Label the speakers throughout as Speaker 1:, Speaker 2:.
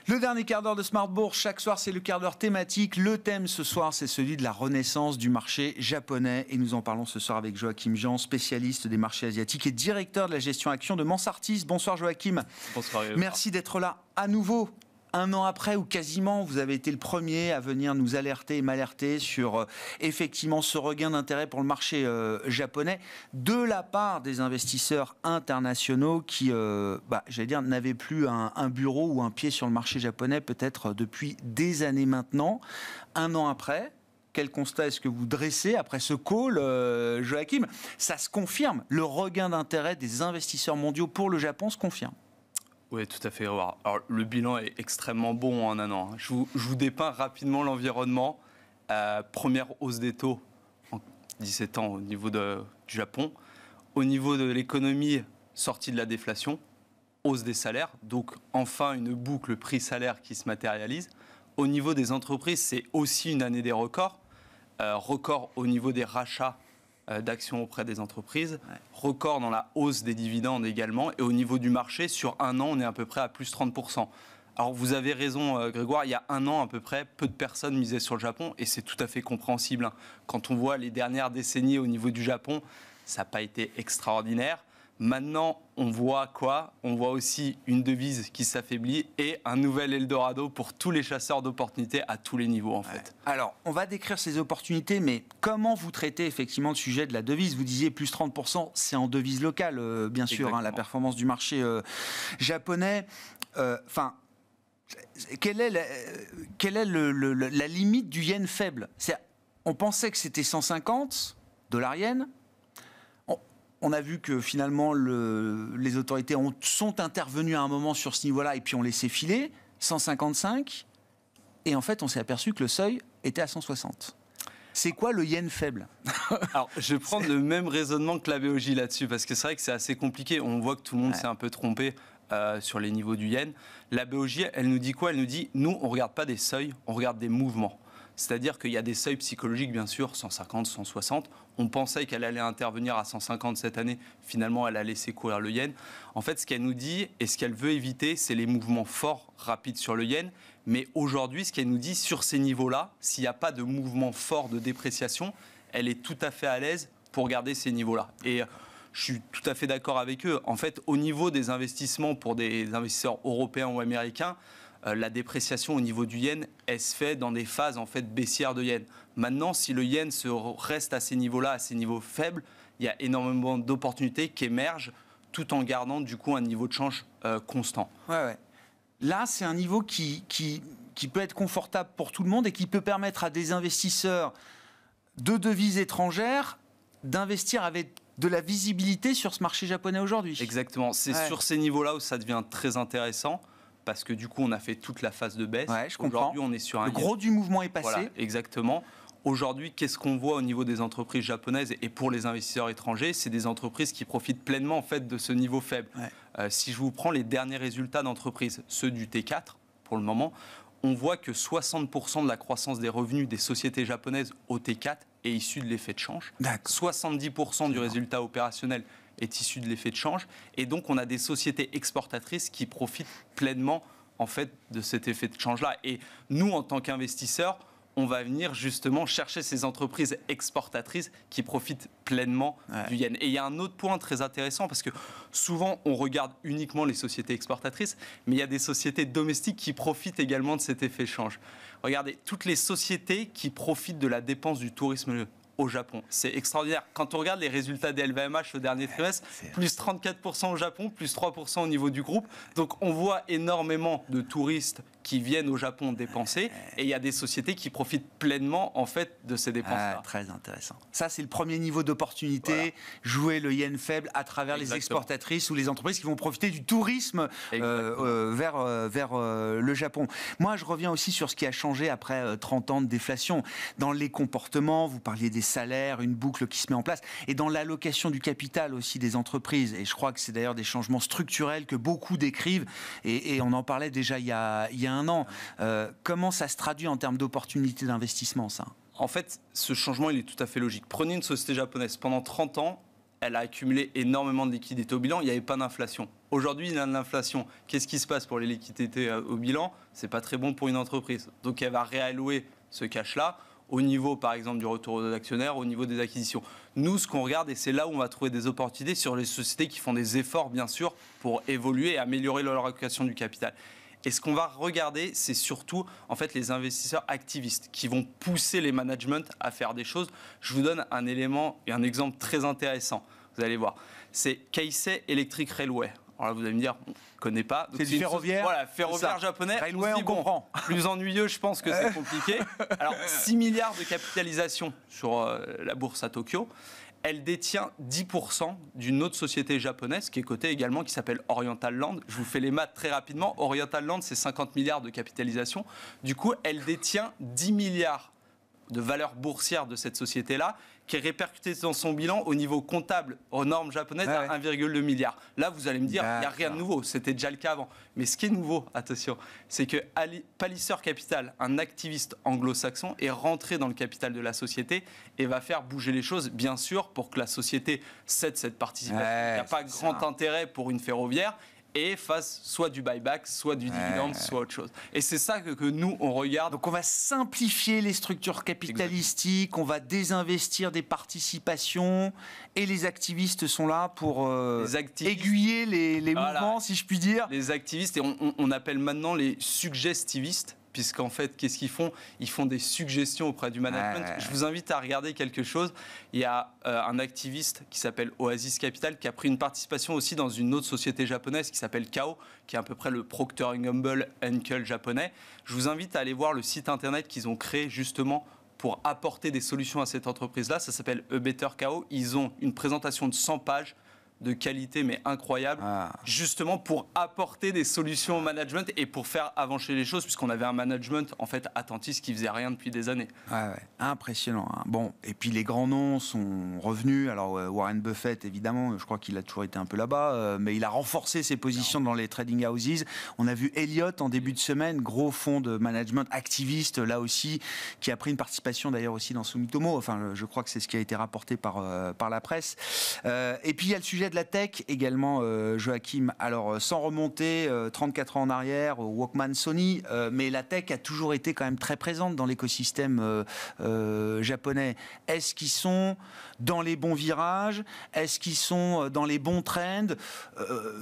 Speaker 1: Le dernier quart d'heure de Smart Bourse, chaque soir c'est le quart d'heure thématique. Le thème ce soir c'est celui de la renaissance du marché japonais et nous en parlons ce soir avec Joachim Jean, spécialiste des marchés asiatiques et directeur de la gestion action de Mansartis. Bonsoir Joachim.
Speaker 2: Bonsoir.
Speaker 1: Merci d'être là à nouveau. Un an après, ou quasiment, vous avez été le premier à venir nous alerter et m'alerter sur effectivement ce regain d'intérêt pour le marché japonais de la part des investisseurs internationaux qui, j'allais dire, n'avaient plus un bureau ou un pied sur le marché japonais peut-être depuis des années maintenant. Un an après, quel constat est-ce que vous dressez après ce call, Joachim? Ça se confirme, le regain d'intérêt des investisseurs mondiaux pour le Japon se confirme.
Speaker 2: Oui, tout à fait. Alors, le bilan est extrêmement bon en un an. Je vous dépeins rapidement l'environnement. Première hausse des taux en 17 ans au niveau du Japon. Au niveau de l'économie, sortie de la déflation, hausse des salaires. Donc, enfin, une boucle prix-salaire qui se matérialise. Au niveau des entreprises, c'est aussi une année des records. Record au niveau des rachats d'actions auprès des entreprises, record dans la hausse des dividendes également, et au niveau du marché, sur un an, on est à peu près à plus 30%. Alors vous avez raison Grégoire, il y a un an à peu près, peu de personnes misaient sur le Japon, et c'est tout à fait compréhensible. Quand on voit les dernières décennies au niveau du Japon, ça n'a pas été extraordinaire. Maintenant, on voit quoi? On voit aussi une devise qui s'affaiblit et un nouvel Eldorado pour tous les chasseurs d'opportunités à tous les niveaux, en fait.
Speaker 1: Alors, on va décrire ces opportunités, mais comment vous traitez effectivement le sujet de la devise? Vous disiez plus 30%, c'est en devise locale, bien sûr, la performance du marché japonais. Quelle est la limite du yen faible? On pensait que c'était 150 $-yen. On a vu que finalement les autorités sont intervenues à un moment sur ce niveau-là et puis on laissé filer 155 et en fait on s'est aperçu que le seuil était à 160. C'est quoi le yen faible?
Speaker 2: Alors, je vais prendre le même raisonnement que la BOJ là-dessus, parce que c'est vrai que c'est assez compliqué. On voit que tout le monde s'est un peu trompé sur les niveaux du yen. La BOJ, elle nous dit quoi? Elle nous dit, nous, on ne regarde pas des seuils, on regarde des mouvements. C'est-à-dire qu'il y a des seuils psychologiques, bien sûr, 150, 160. On pensait qu'elle allait intervenir à 150 cette année. Finalement, elle a laissé courir le yen. En fait, ce qu'elle nous dit et ce qu'elle veut éviter, c'est les mouvements forts, rapides sur le yen. Mais aujourd'hui, ce qu'elle nous dit, sur ces niveaux-là, s'il n'y a pas de mouvement fort de dépréciation, elle est tout à fait à l'aise pour garder ces niveaux-là. Et je suis tout à fait d'accord avec eux. En fait, au niveau des investissements pour des investisseurs européens ou américains, la dépréciation au niveau du yen, elle se fait dans des phases en fait baissières de yen. Maintenant, si le yen reste à ces niveaux-là, à ces niveaux faibles, il y a énormément d'opportunités qui émergent tout en gardant du coup un niveau de change constant.
Speaker 1: Ouais. Là, c'est un niveau qui peut être confortable pour tout le monde et qui peut permettre à des investisseurs de devises étrangères d'investir avec de la visibilité sur ce marché japonais aujourd'hui.
Speaker 2: Exactement. C'est sur ces niveaux-là où ça devient très intéressant. Parce que du coup, on a fait toute la phase de baisse.
Speaker 1: Ouais, je comprends.
Speaker 2: Aujourd'hui, on est sur
Speaker 1: le gros du mouvement est passé.
Speaker 2: Voilà, exactement. Aujourd'hui, qu'est-ce qu'on voit au niveau des entreprises japonaises et pour les investisseurs étrangers? C'est des entreprises qui profitent pleinement en fait de ce niveau faible. Si je vous prends les derniers résultats d'entreprises, ceux du T4 pour le moment, on voit que 60% de la croissance des revenus des sociétés japonaises au T4 est issue de l'effet de change. 70% du résultat opérationnel est issu de l'effet de change. Et donc, on a des sociétés exportatrices qui profitent pleinement, en fait, de cet effet de change-là. Et nous, en tant qu'investisseurs, on va venir justement chercher ces entreprises exportatrices qui profitent pleinement du yen. Et il y a un autre point très intéressant, parce que souvent, on regarde uniquement les sociétés exportatrices, mais il y a des sociétés domestiques qui profitent également de cet effet de change. Regardez, toutes les sociétés qui profitent de la dépense du tourisme au Japon. C'est extraordinaire. Quand on regarde les résultats des LVMH au dernier trimestre, plus 34% au Japon, plus 3% au niveau du groupe. Donc on voit énormément de touristes qui viennent au Japon dépenser et il y a des sociétés qui profitent pleinement en fait de ces dépenses-là.
Speaker 1: Très intéressant. Ça, c'est le premier niveau d'opportunité, jouer le yen faible à travers les exportatrices ou les entreprises qui vont profiter du tourisme vers le Japon. Moi, je reviens aussi sur ce qui a changé après 30 ans de déflation. Dans les comportements, vous parliez des salaires, une boucle qui se met en place, et dans l'allocation du capital aussi des entreprises. Et je crois que c'est d'ailleurs des changements structurels que beaucoup décrivent, et on en parlait déjà il y a un an. Comment ça se traduit en termes d'opportunités d'investissement, ça?
Speaker 2: En fait, ce changement, il est tout à fait logique. Prenez une société japonaise. Pendant 30 ans, elle a accumulé énormément de liquidités au bilan, il n'y avait pas d'inflation. Aujourd'hui, il y a de l'inflation. Qu'est-ce qui se passe pour les liquidités au bilan? C'est pas très bon pour une entreprise. Donc elle va réallouer ce cash-là au niveau, par exemple, du retour aux actionnaires, au niveau des acquisitions. Nous, ce qu'on regarde, et c'est là où on va trouver des opportunités sur les sociétés qui font des efforts, bien sûr, pour évoluer et améliorer leur allocation du capital. Et ce qu'on va regarder, c'est surtout en fait les investisseurs activistes qui vont pousser les managements à faire des choses. Je vous donne un élément et un exemple très intéressant. Vous allez voir. C'est Keisei Electric Railway. Alors là, vous allez me dire, on ne connaît pas.
Speaker 1: C'est du ferroviaire.
Speaker 2: Voilà, ferroviaire japonais.
Speaker 1: Railway, on comprend.
Speaker 2: Plus ennuyeux, je pense que c'est compliqué. Alors, 6 milliards de capitalisation sur la bourse à Tokyo. Elle détient 10% d'une autre société japonaise qui est cotée également, qui s'appelle Oriental Land. Je vous fais les maths très rapidement. Oriental Land, c'est 50 milliards de capitalisation. Du coup, elle détient 10 milliards de valeur boursière de cette société-là, qui est répercutée dans son bilan au niveau comptable, aux normes japonaises, à 1,2 milliard. Là, vous allez me dire, il n'y a rien de nouveau, c'était déjà le cas avant. Mais ce qui est nouveau, attention, c'est que Palliser Capital, un activiste anglo-saxon, est rentré dans le capital de la société et va faire bouger les choses, bien sûr, pour que la société cède cette participation. Il n'y a pas grand intérêt pour une ferroviaire, et fasse soit du buyback, soit du dividende, soit autre chose. Et c'est ça que nous, on regarde.
Speaker 1: Donc on va simplifier les structures capitalistiques, exactement. On va désinvestir des participations, et les activistes sont là pour aiguiller les mouvements, si je puis dire.
Speaker 2: Les activistes, et on appelle maintenant les suggestivistes, puisqu'en fait, qu'est-ce qu'ils font? Ils font des suggestions auprès du management. Je vous invite à regarder quelque chose. Il y a un activiste qui s'appelle Oasis Capital qui a pris une participation aussi dans une autre société japonaise qui s'appelle Kao, qui est à peu près le Procter & Gamble & japonais. Je vous invite à aller voir le site internet qu'ils ont créé justement pour apporter des solutions à cette entreprise-là. Ça s'appelle A Better Kao. Ils ont une présentation de 100 pages de qualité mais incroyable, justement pour apporter des solutions au management et pour faire avancer les choses, puisqu'on avait un management en fait attentiste qui faisait rien depuis des années.
Speaker 1: Impressionnant. Bon, et puis les grands noms sont revenus. Alors Warren Buffett, évidemment, je crois qu'il a toujours été un peu là-bas, mais il a renforcé ses positions dans les trading houses. On a vu Elliott en début de semaine, gros fonds de management activiste là aussi, qui a pris une participation d'ailleurs aussi dans Sumitomo. Enfin, je crois que c'est ce qui a été rapporté par la presse. Et puis il y a le sujet de la tech également, Joachim. Alors, sans remonter 34 ans en arrière au Walkman Sony, mais la tech a toujours été quand même très présente dans l'écosystème japonais. Est-ce qu'ils sont dans les bons virages? Est-ce qu'ils sont dans les bons trends,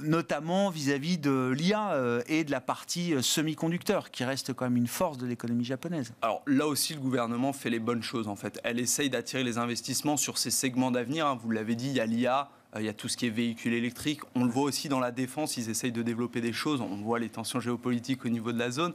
Speaker 1: notamment vis-à-vis de l'IA et de la partie semi-conducteur, qui reste quand même une force de l'économie japonaise?
Speaker 2: Alors là aussi, le gouvernement fait les bonnes choses en fait. Elle essaye d'attirer les investissements sur ces segments d'avenir. Vous l'avez dit, il y a l'IA. Il y a tout ce qui est véhicule électrique. On le voit aussi dans la défense, ils essayent de développer des choses. On voit les tensions géopolitiques au niveau de la zone.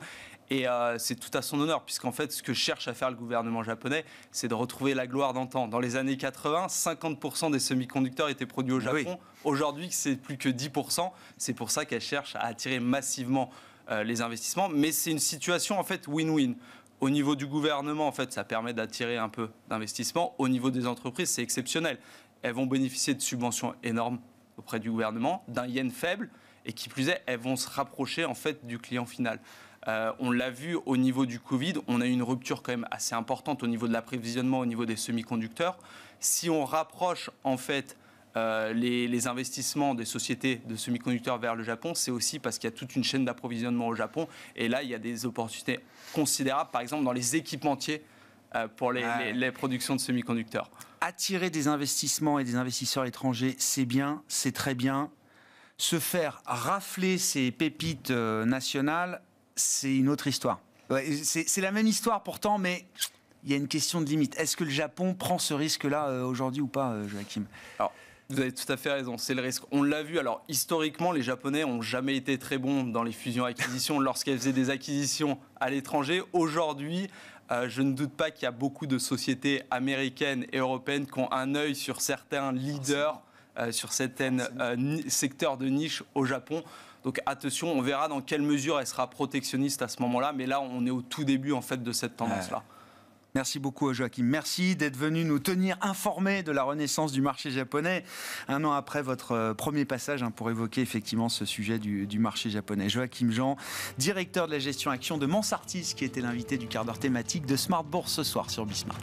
Speaker 2: Et c'est tout à son honneur, puisqu'en fait, ce que cherche à faire le gouvernement japonais, c'est de retrouver la gloire d'antan. Dans les années 80, 50% des semi-conducteurs étaient produits au Japon. Aujourd'hui, c'est plus que 10%. C'est pour ça qu'elle cherche à attirer massivement les investissements. Mais c'est une situation, en fait, win-win. Au niveau du gouvernement, en fait, ça permet d'attirer un peu d'investissement. Au niveau des entreprises, c'est exceptionnel. Elles vont bénéficier de subventions énormes auprès du gouvernement, d'un yen faible, et qui plus est, elles vont se rapprocher en fait du client final. On l'a vu au niveau du Covid, on a eu une rupture quand même assez importante au niveau de l'approvisionnement, au niveau des semi-conducteurs. Si on rapproche en fait les investissements des sociétés de semi-conducteurs vers le Japon, c'est aussi parce qu'il y a toute une chaîne d'approvisionnement au Japon, et là il y a des opportunités considérables, par exemple dans les équipementiers, pour les productions de semi-conducteurs.
Speaker 1: Attirer des investissements et des investisseurs étrangers, c'est bien, c'est très bien. Se faire rafler ces pépites nationales, c'est une autre histoire. C'est la même histoire pourtant, mais il y a une question de limite. Est-ce que le Japon prend ce risque-là aujourd'hui ou pas, Joachim?
Speaker 2: Alors, vous avez tout à fait raison, c'est le risque. On l'a vu, alors historiquement, les Japonais n'ont jamais été très bons dans les fusions-acquisitions lorsqu'elles faisaient des acquisitions à l'étranger. Aujourd'hui, je ne doute pas qu'il y a beaucoup de sociétés américaines et européennes qui ont un œil sur certains leaders, sur certains secteurs de niche au Japon. Donc attention, on verra dans quelle mesure elle sera protectionniste à ce moment-là. Mais là, on est au tout début en fait, de cette tendance-là.
Speaker 1: Merci beaucoup Joachim. Merci d'être venu nous tenir informés de la renaissance du marché japonais, un an après votre premier passage pour évoquer effectivement ce sujet du marché japonais. Joachim Jean, directeur de la gestion action de Mansartis, qui était l'invité du quart d'heure thématique de Smart Bourse ce soir sur Bismart.